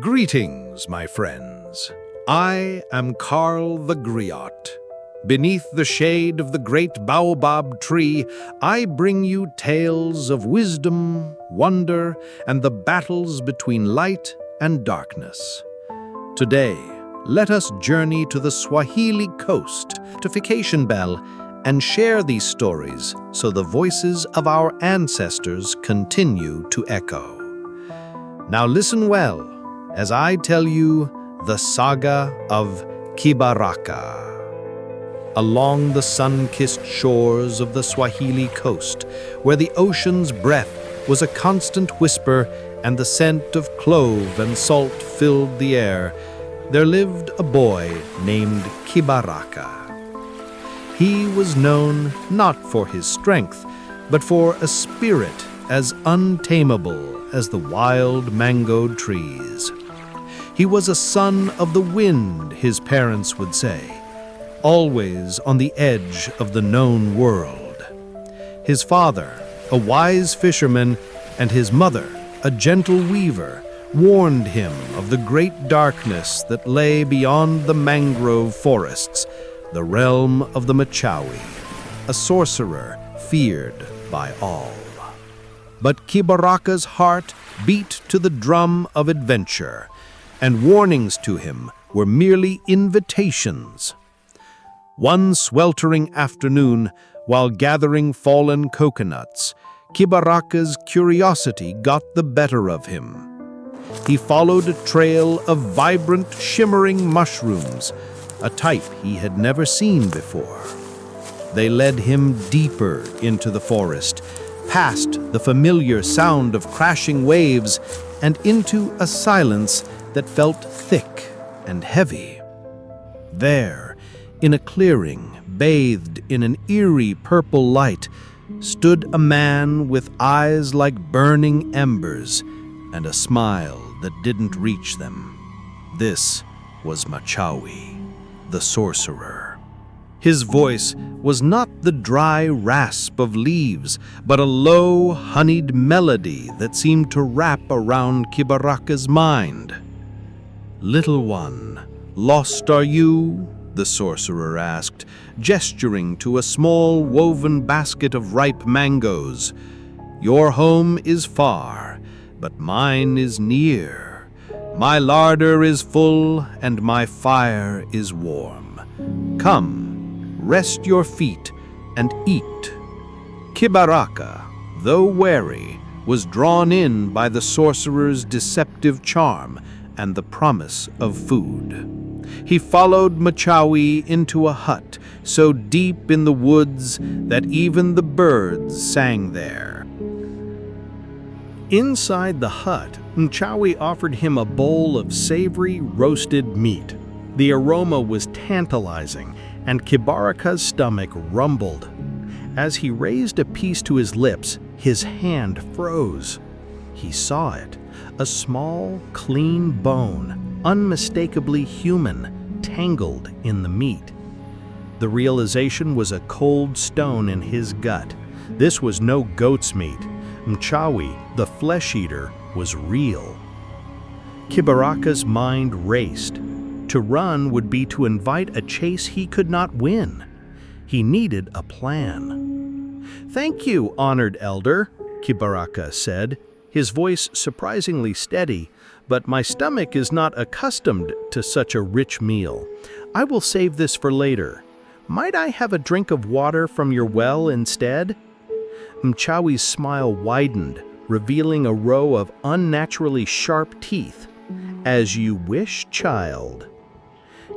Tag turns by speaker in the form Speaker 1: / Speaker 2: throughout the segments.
Speaker 1: Greetings, my friends. I am Carl the Griot. Beneath the shade of the great baobab tree, I bring you tales of wisdom, wonder, and the battles between light and darkness. Today, let us journey to the Swahili coast, to Vacation Bell, and share these stories so the voices of our ancestors continue to echo. Now listen well as I tell you the Saga of Kibaraka. Along the sun-kissed shores of the Swahili coast, where the ocean's breath was a constant whisper and the scent of clove and salt filled the air, there lived a boy named Kibaraka. He was known not for his strength, but for a spirit as untamable as the wild mango trees. He was a son of the wind, his parents would say, always on the edge of the known world. His father, a wise fisherman, and his mother, a gentle weaver, warned him of the great darkness that lay beyond the mangrove forests, the realm of the Mchawi, a sorcerer feared by all. But Kibaraka's heart beat to the drum of adventure, and warnings to him were merely invitations. One sweltering afternoon, while gathering fallen coconuts, Kibaraka's curiosity got the better of him. He followed a trail of vibrant, shimmering mushrooms, a type he had never seen before. They led him deeper into the forest, past the familiar sound of crashing waves, and into a silence that felt thick and heavy. There, in a clearing, bathed in an eerie purple light, stood a man with eyes like burning embers and a smile that didn't reach them. This was Mchawi, the sorcerer. His voice was not the dry rasp of leaves, but a low, honeyed melody that seemed to wrap around Kibaraka's mind. "Little one, lost are you?" the sorcerer asked, gesturing to a small woven basket of ripe mangoes. "Your home is far, but mine is near. My larder is full, and my fire is warm. Come, rest your feet and eat." Kibaraka, though wary, was drawn in by the sorcerer's deceptive charm and the promise of food. He followed Mchawi into a hut so deep in the woods that even the birds sang there. Inside the hut, Mchawi offered him a bowl of savory roasted meat. The aroma was tantalizing, and Kibaraka's stomach rumbled. As he raised a piece to his lips, his hand froze. He saw it, a small, clean bone, unmistakably human, tangled in the meat. The realization was a cold stone in his gut. This was no goat's meat. Mchawi, the flesh-eater, was real. Kibaraka's mind raced. To run would be to invite a chase he could not win. He needed a plan. "Thank you, honored elder," Kibaraka said, his voice surprisingly steady, "but my stomach is not accustomed to such a rich meal. I will save this for later. Might I have a drink of water from your well instead?" Mchawi's smile widened, revealing a row of unnaturally sharp teeth. "As you wish, child."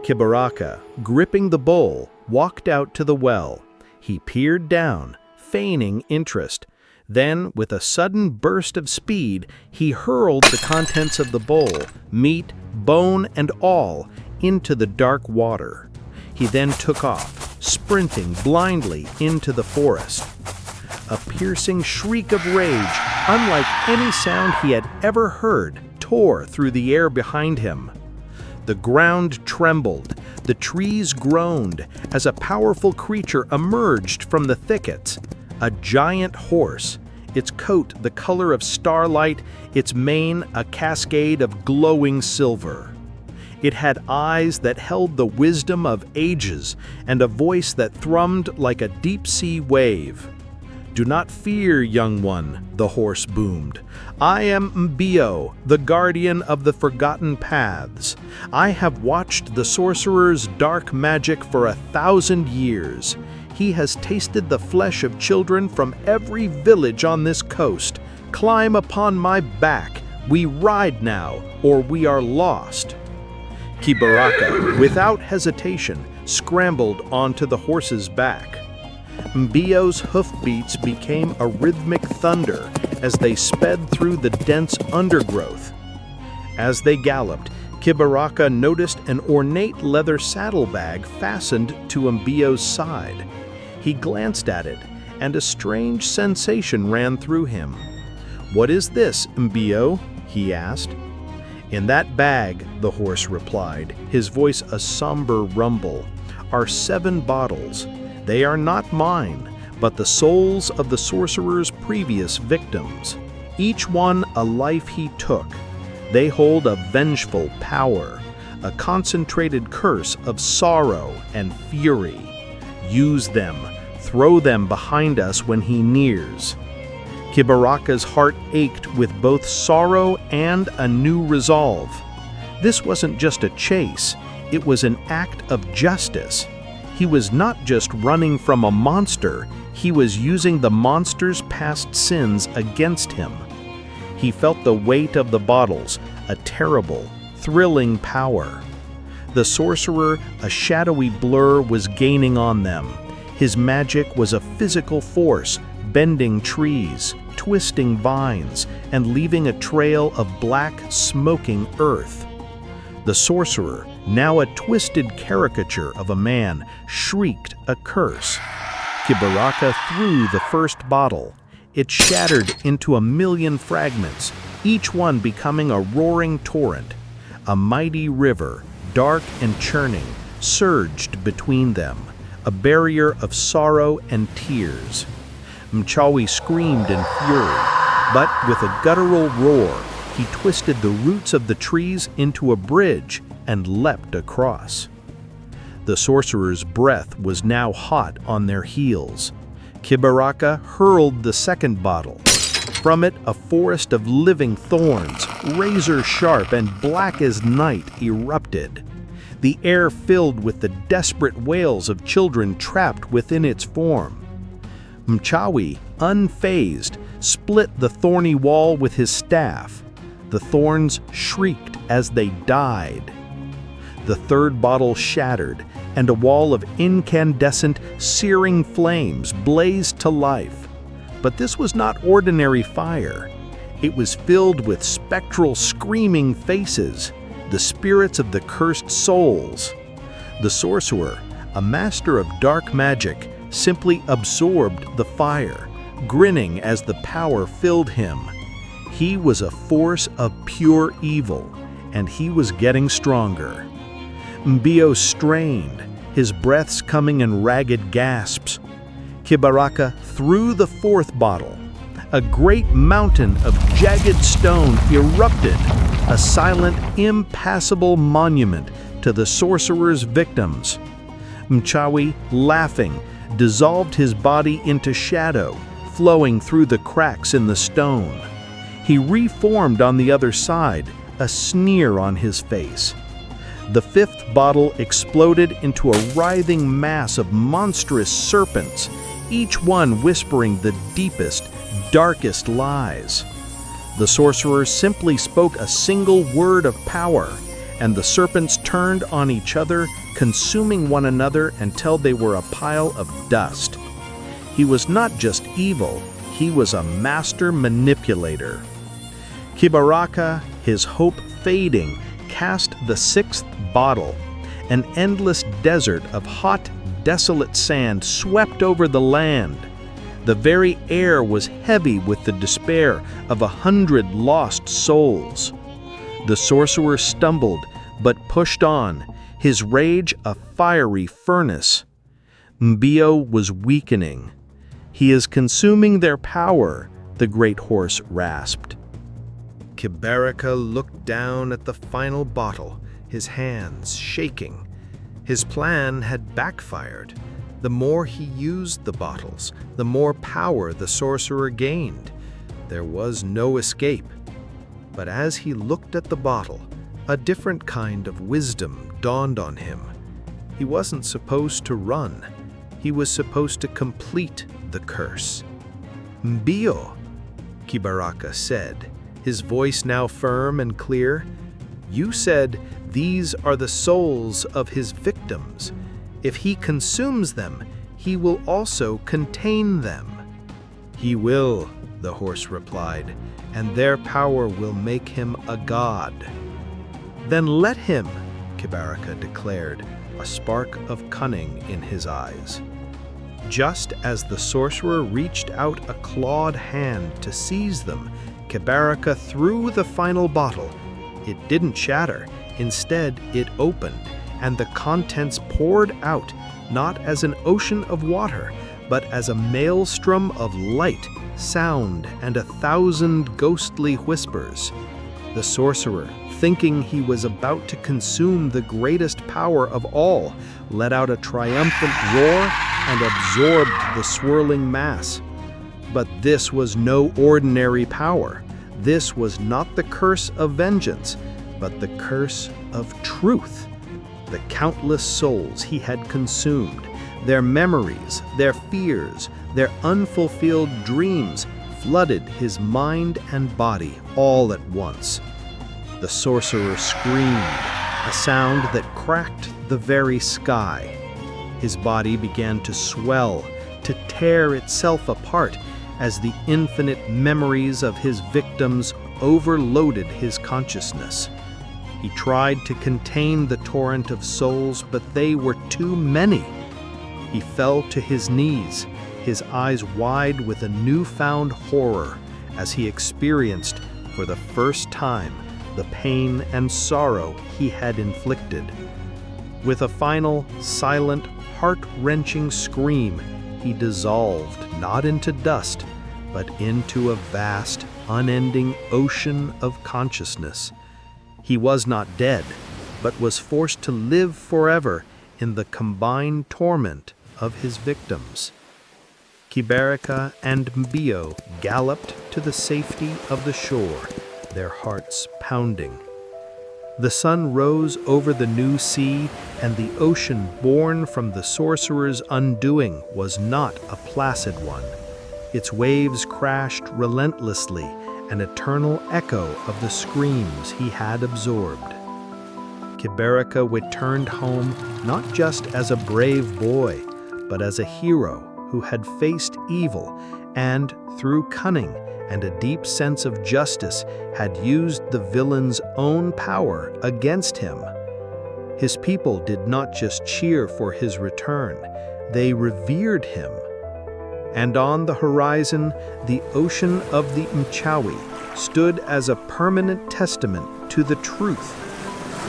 Speaker 1: Kibaraka, gripping the bowl, walked out to the well. He peered down, feigning interest. Then, with a sudden burst of speed, he hurled the contents of the bowl, meat, bone, and all, into the dark water. He then took off, sprinting blindly into the forest. A piercing shriek of rage, unlike any sound he had ever heard, tore through the air behind him. The ground trembled, the trees groaned, as a powerful creature emerged from the thickets. A giant horse, its coat the color of starlight, its mane a cascade of glowing silver. It had eyes that held the wisdom of ages and a voice that thrummed like a deep-sea wave. "Do not fear, young one," the horse boomed. "I am Mbio, the guardian of the forgotten paths. I have watched the sorcerer's dark magic for 1,000 years. He has tasted the flesh of children from every village on this coast. Climb upon my back. We ride now, or we are lost." Kibaraka, without hesitation, scrambled onto the horse's back. Mbio's hoofbeats became a rhythmic thunder as they sped through the dense undergrowth. As they galloped, Kibaraka noticed an ornate leather saddlebag fastened to Mbio's side. He glanced at it, and a strange sensation ran through him. "What is this, Mbio?" he asked. "In that bag," the horse replied, his voice a somber rumble, "are 7 bottles. They are not mine, but the souls of the sorcerer's previous victims. Each one a life he took. They hold a vengeful power, a concentrated curse of sorrow and fury. Use them, throw them behind us when he nears." Kibaraka's heart ached with both sorrow and a new resolve. This wasn't just a chase, it was an act of justice. He was not just running from a monster, he was using the monster's past sins against him. He felt the weight of the bottles, a terrible, thrilling power. The sorcerer, a shadowy blur, was gaining on them. His magic was a physical force, bending trees, twisting vines, and leaving a trail of black, smoking earth. The sorcerer, now a twisted caricature of a man, shrieked a curse. Kibaraka threw the first bottle. It shattered into 1,000,000 fragments, each one becoming a roaring torrent. A mighty river, dark and churning, surged between them, a barrier of sorrow and tears. Mchawi screamed in fury, but with a guttural roar, he twisted the roots of the trees into a bridge and leapt across. The sorcerer's breath was now hot on their heels. Kibaraka hurled the second bottle. From it, a forest of living thorns, razor-sharp and black as night, erupted. The air filled with the desperate wails of children trapped within its form. Mchawi, unfazed, split the thorny wall with his staff. The thorns shrieked as they died. The third bottle shattered, and a wall of incandescent, searing flames blazed to life. But this was not ordinary fire. It was filled with spectral, screaming faces, the spirits of the cursed souls. The sorcerer, a master of dark magic, simply absorbed the fire, grinning as the power filled him. He was a force of pure evil, and he was getting stronger. Mbio strained, his breaths coming in ragged gasps. Kibaraka threw the fourth bottle. A great mountain of jagged stone erupted, a silent, impassable monument to the sorcerer's victims. Mchawi, laughing, dissolved his body into shadow, flowing through the cracks in the stone. He reformed on the other side, a sneer on his face. The fifth bottle exploded into a writhing mass of monstrous serpents, each one whispering the deepest, darkest lies. The sorcerer simply spoke a single word of power, and the serpents turned on each other, consuming one another until they were a pile of dust. He was not just evil, he was a master manipulator. Kibaraka, his hope fading, cast the sixth bottle. An endless desert of hot, desolate sand swept over the land. The very air was heavy with the despair of 100 lost souls. The sorcerer stumbled, but pushed on, his rage a fiery furnace. Mbio was weakening. He is consuming their power,
Speaker 2: the great horse rasped.
Speaker 1: Kibaraka looked down at the final bottle, his hands shaking. His plan had backfired. The more he used the bottles, the more power the sorcerer gained. There was no escape. But as he looked at the bottle, a different kind of wisdom dawned on him. He wasn't supposed to run. He was supposed to complete the curse. "Mbio," Kibaraka said, his voice now firm and clear. "You said these are the souls of his victims. If he consumes them, he will also contain them." "He will," the horse replied, "and their power will make him a god." "Then let him," Kibaraka declared, a spark of cunning in his eyes. Just as the sorcerer reached out a clawed hand to seize them, Kibaraka threw the final bottle. It didn't shatter. Instead, it opened, and the contents poured out, not as an ocean of water, but as a maelstrom of light, sound, and 1,000 ghostly whispers. The sorcerer, thinking he was about to consume the greatest power of all, let out a triumphant roar and absorbed the swirling mass. But this was no ordinary power. This was not the curse of vengeance, but the curse of truth. The countless souls he had consumed, their memories, their fears, their unfulfilled dreams flooded his mind and body all at once. The sorcerer screamed, a sound that cracked the very sky. His body began to swell, to tear itself apart as the infinite memories of his victims overloaded his consciousness. He tried to contain the torrent of souls, but they were too many. He fell to his knees, his eyes wide with a newfound horror as he experienced, for the first time, the pain and sorrow he had inflicted. With a final, silent, heart-wrenching scream, he dissolved not into dust, but into a vast, unending ocean of consciousness. He was not dead, but was forced to live forever in the combined torment of his victims. Kibaraka and Mbio galloped to the safety of the shore, their hearts pounding. The sun rose over the new sea, and the ocean born from the sorcerer's undoing was not a placid one. Its waves crashed relentlessly, an eternal echo of the screams he had absorbed. Kibaraka returned home not just as a brave boy, but as a hero who had faced evil and, through cunning and a deep sense of justice, had used the villain's own power against him. His people did not just cheer for his return, they revered him. And on the horizon, the ocean of the Mchawi stood as a permanent testament to the truth.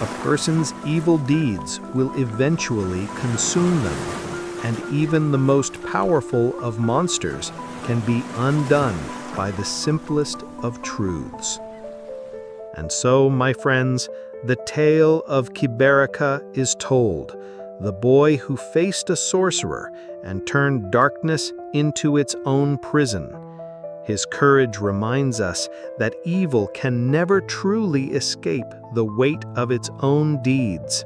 Speaker 1: A person's evil deeds will eventually consume them, and even the most powerful of monsters can be undone by the simplest of truths. And so, my friends, the tale of Kibaraka is told, the boy who faced a sorcerer and turned darkness into its own prison. His courage reminds us that evil can never truly escape the weight of its own deeds.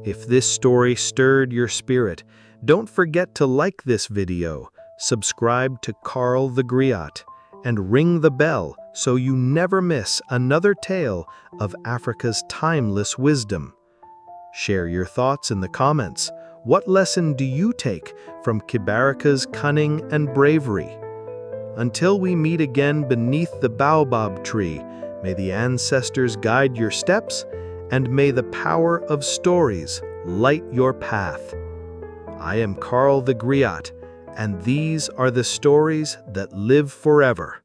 Speaker 1: If this story stirred your spirit, don't forget to like this video, subscribe to Carl the Griot, and ring the bell so you never miss another tale of Africa's timeless wisdom. Share your thoughts in the comments. What lesson do you take from Kibaraka's cunning and bravery? Until we meet again beneath the baobab tree, may the ancestors guide your steps, and may the power of stories light your path. I am Carl the Griot, and these are the stories that live forever.